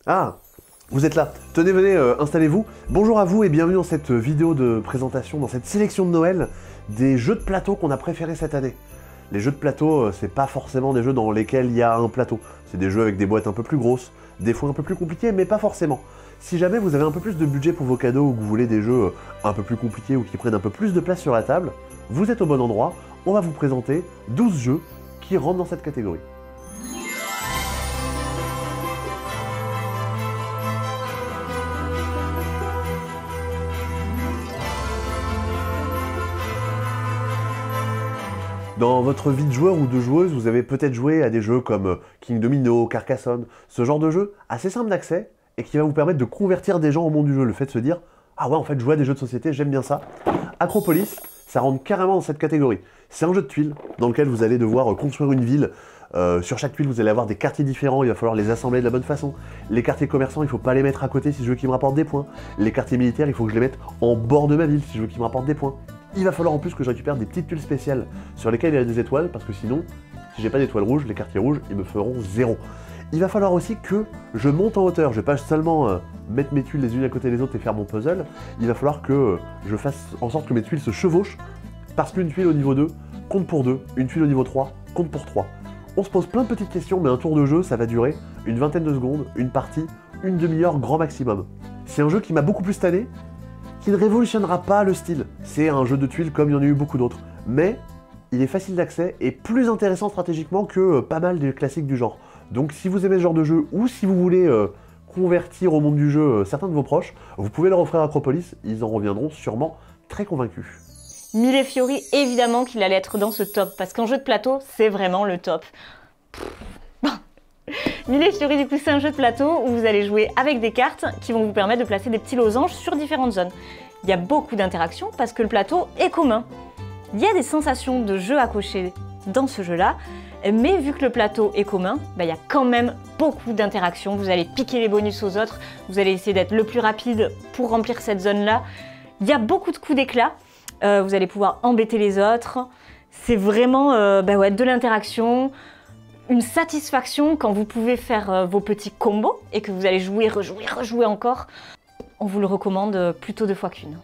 Ah, vous êtes là. Tenez, venez, installez-vous. Bonjour à vous et bienvenue dans cette vidéo de présentation, dans cette sélection de Noël des jeux de plateau qu'on a préférés cette année. Les jeux de plateau, c'est pas forcément des jeux dans lesquels il y a un plateau. C'est des jeux avec des boîtes un peu plus grosses, des fois un peu plus compliquées, mais pas forcément. Si jamais vous avez un peu plus de budget pour vos cadeaux ou que vous voulez des jeux un peu plus compliqués ou qui prennent un peu plus de place sur la table, vous êtes au bon endroit. On va vous présenter 12 jeux qui rentrent dans cette catégorie. Dans votre vie de joueur ou de joueuse, vous avez peut-être joué à des jeux comme King Domino, Carcassonne, ce genre de jeu assez simple d'accès et qui va vous permettre de convertir des gens au monde du jeu. Le fait de se dire « Ah ouais, en fait, jouer à des jeux de société, j'aime bien ça ». Acropolis, ça rentre carrément dans cette catégorie. C'est un jeu de tuiles dans lequel vous allez devoir construire une ville. Sur chaque tuile, vous allez avoir des quartiers différents, il va falloir les assembler de la bonne façon. Les quartiers commerçants, il ne faut pas les mettre à côté si je veux qu'ils me rapportent des points. Les quartiers militaires, il faut que je les mette en bord de ma ville si je veux qu'ils me rapportent des points. Il va falloir en plus que je récupère des petites tuiles spéciales sur lesquelles il y a des étoiles, parce que sinon, si j'ai pas d'étoiles rouges, les quartiers rouges, ils me feront 0. Il va falloir aussi que je monte en hauteur. Je vais pas seulement mettre mes tuiles les unes à côté des autres et faire mon puzzle. Il va falloir que je fasse en sorte que mes tuiles se chevauchent, parce qu'une tuile au niveau 2 compte pour 2, une tuile au niveau 3 compte pour 3. On se pose plein de petites questions, mais un tour de jeu, ça va durer une vingtaine de secondes, une partie, une demi-heure grand maximum. C'est un jeu qui m'a beaucoup plus tanné, qui ne révolutionnera pas le style. C'est un jeu de tuiles comme il y en a eu beaucoup d'autres. Mais il est facile d'accès et plus intéressant stratégiquement que pas mal des classiques du genre. Donc si vous aimez ce genre de jeu ou si vous voulez convertir au monde du jeu certains de vos proches, vous pouvez leur offrir Acropolis, ils en reviendront sûrement très convaincus. Mille Fiori, évidemment qu'il allait être dans ce top, parce qu'en jeu de plateau, c'est vraiment le top. Mille Fiori, du coup, c'est un jeu de plateau où vous allez jouer avec des cartes qui vont vous permettre de placer des petits losanges sur différentes zones. Il y a beaucoup d'interactions parce que le plateau est commun. Il y a des sensations de jeu à cocher dans ce jeu-là, mais vu que le plateau est commun, il y a quand même beaucoup d'interactions. Vous allez piquer les bonus aux autres, vous allez essayer d'être le plus rapide pour remplir cette zone-là. Il y a beaucoup de coups d'éclat, vous allez pouvoir embêter les autres. C'est vraiment de l'interaction. Une satisfaction quand vous pouvez faire vos petits combos et que vous allez jouer, rejouer encore. On vous le recommande plutôt 2 fois qu'une.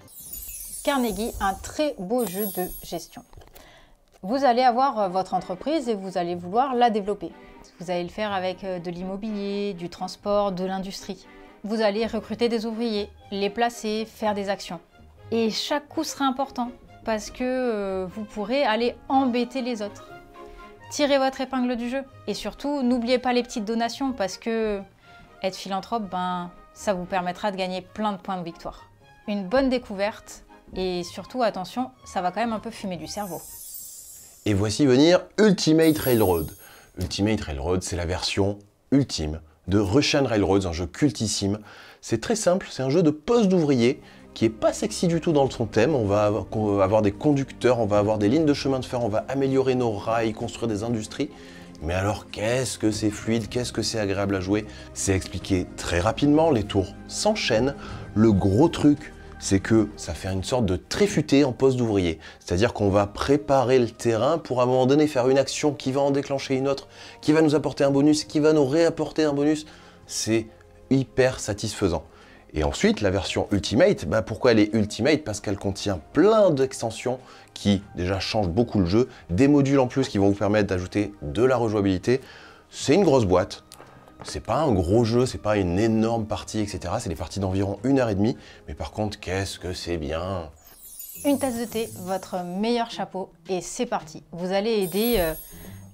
Carnegie, un très beau jeu de gestion. Vous allez avoir votre entreprise et vous allez vouloir la développer. Vous allez le faire avec de l'immobilier, du transport, de l'industrie. Vous allez recruter des ouvriers, les placer, faire des actions. Et chaque coup sera important parce que vous pourrez aller embêter les autres. Tirez votre épingle du jeu. Et surtout, n'oubliez pas les petites donations parce que être philanthrope, ça vous permettra de gagner plein de points de victoire. Une bonne découverte et surtout, attention, ça va quand même un peu fumer du cerveau. Et voici venir Ultimate Railroad. Ultimate Railroad, c'est la version ultime de Russian Railroads, un jeu cultissime. C'est très simple, c'est un jeu de poste d'ouvrier qui est pas sexy du tout dans son thème. On va avoir des conducteurs, on va avoir des lignes de chemin de fer, on va améliorer nos rails, construire des industries. Mais alors, qu'est-ce que c'est fluide, qu'est-ce que c'est agréable à jouer? C'est expliqué très rapidement, les tours s'enchaînent. Le gros truc, c'est que ça fait une sorte de tréfuté en poste d'ouvrier. C'est-à-dire qu'on va préparer le terrain pour à un moment donné faire une action qui va en déclencher une autre, qui va nous apporter un bonus, qui va nous réapporter un bonus. C'est hyper satisfaisant. Et ensuite, la version Ultimate, pourquoi elle est Ultimate? Parce qu'elle contient plein d'extensions qui déjà changent beaucoup le jeu, des modules en plus qui vont vous permettre d'ajouter de la rejouabilité. C'est une grosse boîte, c'est pas un gros jeu, c'est pas une énorme partie, etc. C'est des parties d'environ 1h30, mais par contre, qu'est-ce que c'est bien! Une tasse de thé, votre meilleur chapeau, et c'est parti. Vous allez aider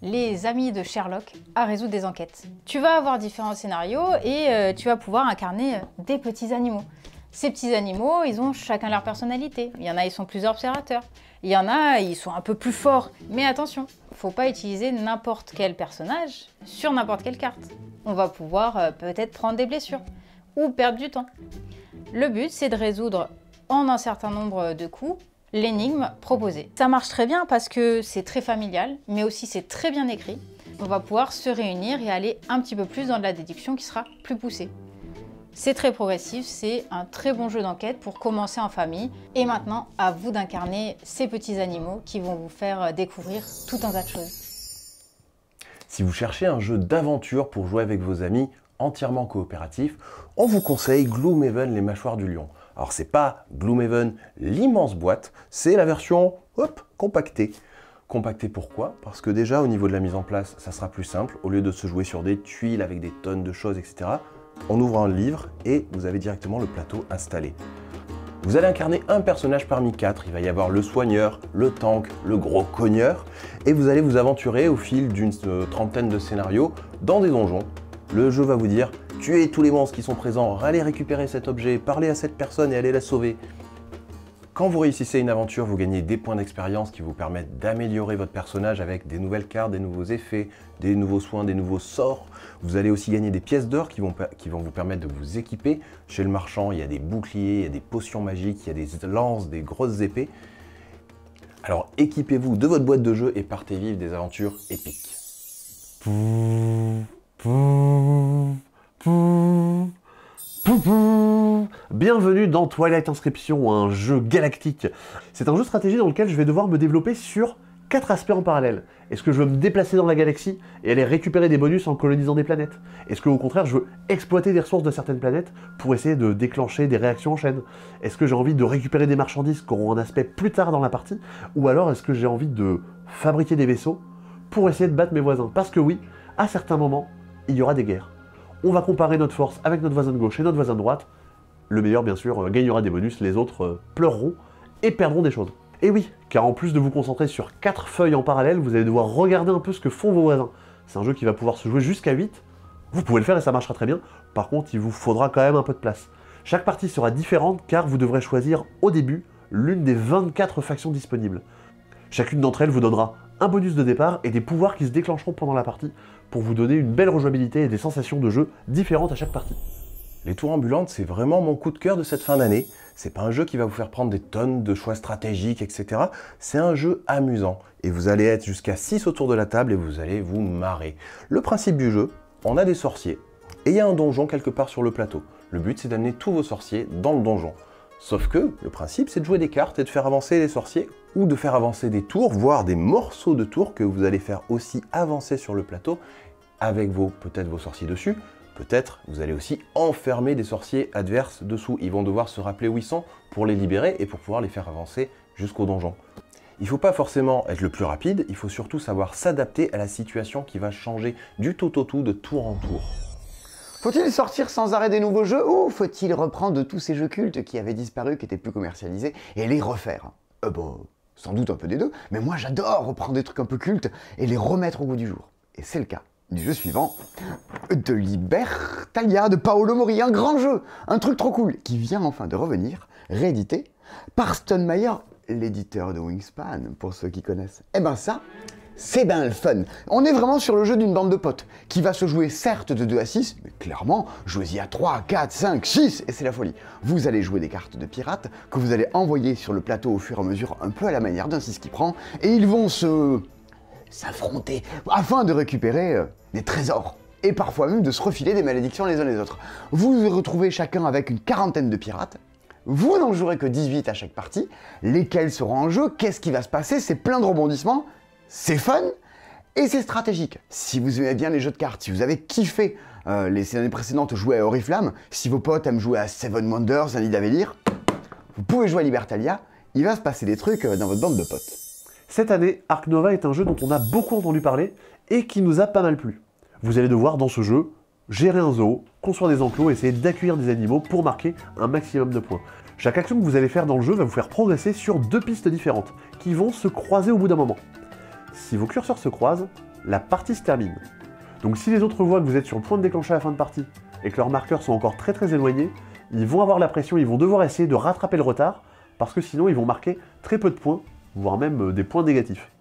les amis de Sherlock à résoudre des enquêtes. Tu vas avoir différents scénarios et tu vas pouvoir incarner des petits animaux. Ces petits animaux, ils ont chacun leur personnalité. Il y en a, ils sont plus observateurs. Il y en a, ils sont un peu plus forts. Mais attention, faut pas utiliser n'importe quel personnage sur n'importe quelle carte. On va pouvoir peut-être prendre des blessures ou perdre du temps. Le but, c'est de résoudre en un certain nombre de coups l'énigme proposée. Ça marche très bien parce que c'est très familial, mais aussi c'est très bien écrit. On va pouvoir se réunir et aller un petit peu plus dans de la déduction qui sera plus poussée. C'est très progressif, c'est un très bon jeu d'enquête pour commencer en famille. Et maintenant, à vous d'incarner ces petits animaux qui vont vous faire découvrir tout un tas de choses. Si vous cherchez un jeu d'aventure pour jouer avec vos amis, entièrement coopératif, on vous conseille Gloomhaven, les mâchoires du lion. Alors c'est pas Gloomhaven, l'immense boîte, c'est la version, hop, compactée. Compactée pourquoi? Parce que déjà au niveau de la mise en place, ça sera plus simple. Au lieu de se jouer sur des tuiles avec des tonnes de choses, etc., on ouvre un livre et vous avez directement le plateau installé. Vous allez incarner un personnage parmi 4. Il va y avoir le soigneur, le tank, le gros cogneur. Et vous allez vous aventurer au fil d'une trentaine de scénarios dans des donjons. Le jeu va vous dire, tuez tous les monstres qui sont présents, allez récupérer cet objet, parlez à cette personne et allez la sauver. Quand vous réussissez une aventure, vous gagnez des points d'expérience qui vous permettent d'améliorer votre personnage avec des nouvelles cartes, des nouveaux effets, des nouveaux soins, des nouveaux sorts. Vous allez aussi gagner des pièces d'or qui vont vous permettre de vous équiper. Chez le marchand, il y a des boucliers, il y a des potions magiques, il y a des lances, des grosses épées. Alors équipez-vous de votre boîte de jeu et partez vivre des aventures épiques. Bienvenue dans Twilight Inscription, un jeu galactique. C'est un jeu de stratégie dans lequel je vais devoir me développer sur 4 aspects en parallèle. Est-ce que je veux me déplacer dans la galaxie et aller récupérer des bonus en colonisant des planètes? Est-ce qu'au contraire je veux exploiter des ressources de certaines planètes pour essayer de déclencher des réactions en chaîne? Est-ce que j'ai envie de récupérer des marchandises qui auront un aspect plus tard dans la partie? Ou alors est-ce que j'ai envie de fabriquer des vaisseaux pour essayer de battre mes voisins? Parce que oui, à certains moments, il y aura des guerres. On va comparer notre force avec notre voisin de gauche et notre voisin de droite. Le meilleur, bien sûr, gagnera des bonus, les autres pleureront et perdront des choses. Et oui, car en plus de vous concentrer sur 4 feuilles en parallèle, vous allez devoir regarder un peu ce que font vos voisins. C'est un jeu qui va pouvoir se jouer jusqu'à 8. Vous pouvez le faire et ça marchera très bien. Par contre, il vous faudra quand même un peu de place. Chaque partie sera différente car vous devrez choisir au début l'une des 24 factions disponibles. Chacune d'entre elles vous donnera un bonus de départ et des pouvoirs qui se déclencheront pendant la partie pour vous donner une belle rejouabilité et des sensations de jeu différentes à chaque partie. Les tours ambulantes, c'est vraiment mon coup de cœur de cette fin d'année. C'est pas un jeu qui va vous faire prendre des tonnes de choix stratégiques, etc. C'est un jeu amusant. Et vous allez être jusqu'à 6 autour de la table et vous allez vous marrer. Le principe du jeu, on a des sorciers. Et il y a un donjon quelque part sur le plateau. Le but, c'est d'amener tous vos sorciers dans le donjon. Sauf que le principe, c'est de jouer des cartes et de faire avancer les sorciers, ou de faire avancer des tours, voire des morceaux de tours que vous allez faire aussi avancer sur le plateau, avec peut-être vos sorciers dessus. Peut-être vous allez aussi enfermer des sorciers adverses dessous. Ils vont devoir se rappeler où ils sont pour les libérer et pour pouvoir les faire avancer jusqu'au donjon. Il ne faut pas forcément être le plus rapide, il faut surtout savoir s'adapter à la situation qui va changer du tout au tout, de tour en tour. Faut-il sortir sans arrêt des nouveaux jeux ou faut-il reprendre de tous ces jeux cultes qui avaient disparu, qui étaient plus commercialisés, et les refaire? Sans doute un peu des deux, mais moi j'adore reprendre des trucs un peu cultes et les remettre au goût du jour. Et c'est le cas du jeu suivant, de Libertalia de Paolo Mori, un grand jeu, un truc trop cool, qui vient enfin de revenir, réédité par Stone Meyer, l'éditeur de Wingspan, pour ceux qui connaissent. Et ben ça, c'est ben le fun. On est vraiment sur le jeu d'une bande de potes, qui va se jouer certes de 2 à 6, mais clairement, jouez-y à 3, 4, 5, 6, et c'est la folie. Vous allez jouer des cartes de pirates, que vous allez envoyer sur le plateau au fur et à mesure, un peu à la manière d'un 6 qui prend, et ils vont s'affronter afin de récupérer des trésors et parfois même de se refiler des malédictions les uns les autres. Vous vous retrouvez chacun avec une 40aine de pirates, vous n'en jouerez que 18 à chaque partie, lesquels seront en jeu, qu'est-ce qui va se passer, c'est plein de rebondissements, c'est fun et c'est stratégique. Si vous aimez bien les jeux de cartes, si vous avez kiffé les années précédentes jouer à Oriflamme, si vos potes aiment jouer à Seven Wonders, à Nidavellir, vous pouvez jouer à Libertalia, il va se passer des trucs dans votre bande de potes. Cette année, Ark Nova est un jeu dont on a beaucoup entendu parler et qui nous a pas mal plu. Vous allez devoir, dans ce jeu, gérer un zoo, construire des enclos et essayer d'accueillir des animaux pour marquer un maximum de points. Chaque action que vous allez faire dans le jeu va vous faire progresser sur 2 pistes différentes, qui vont se croiser au bout d'un moment. Si vos curseurs se croisent, la partie se termine. Donc si les autres voient que vous êtes sur le point de déclencher la fin de partie, et que leurs marqueurs sont encore très éloignés, ils vont avoir la pression, ils vont devoir essayer de rattraper le retard, parce que sinon ils vont marquer très peu de points, voire même des points négatifs.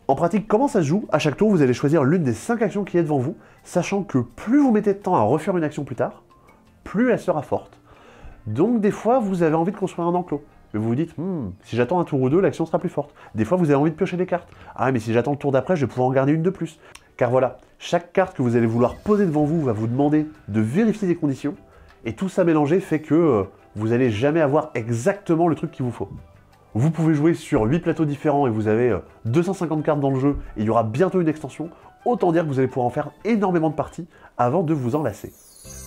En pratique, comment ça se joue? À chaque tour, vous allez choisir l'une des 5 actions qui est devant vous, sachant que plus vous mettez de temps à refaire une action plus tard, plus elle sera forte. Donc des fois, vous avez envie de construire un enclos. Mais vous vous dites, si j'attends un tour ou deux, l'action sera plus forte. Des fois, vous avez envie de piocher des cartes. Ah, mais si j'attends le tour d'après, je vais pouvoir en garder une de plus. Car voilà, chaque carte que vous allez vouloir poser devant vous va vous demander de vérifier des conditions, et tout ça mélangé fait que vous n'allez jamais avoir exactement le truc qu'il vous faut. Vous pouvez jouer sur 8 plateaux différents et vous avez 250 cartes dans le jeu et il y aura bientôt une extension. Autant dire que vous allez pouvoir en faire énormément de parties avant de vous en lasser.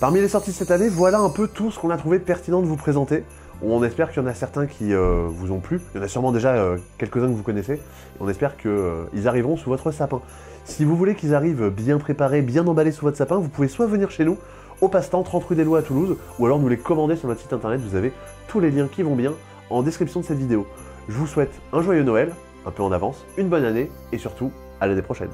Parmi les sorties de cette année, voilà un peu tout ce qu'on a trouvé pertinent de vous présenter. On espère qu'il y en a certains qui vous ont plu. Il y en a sûrement déjà quelques-uns que vous connaissez. Et on espère qu'ils arriveront sous votre sapin. Si vous voulez qu'ils arrivent bien préparés, bien emballés sous votre sapin, vous pouvez soit venir chez nous, au Passe-Temps, 30 rue des Lois à Toulouse, ou alors nous les commander sur notre site internet. Vous avez tous les liens qui vont bien en description de cette vidéo. Je vous souhaite un joyeux Noël, un peu en avance, une bonne année, et surtout, à l'année prochaine.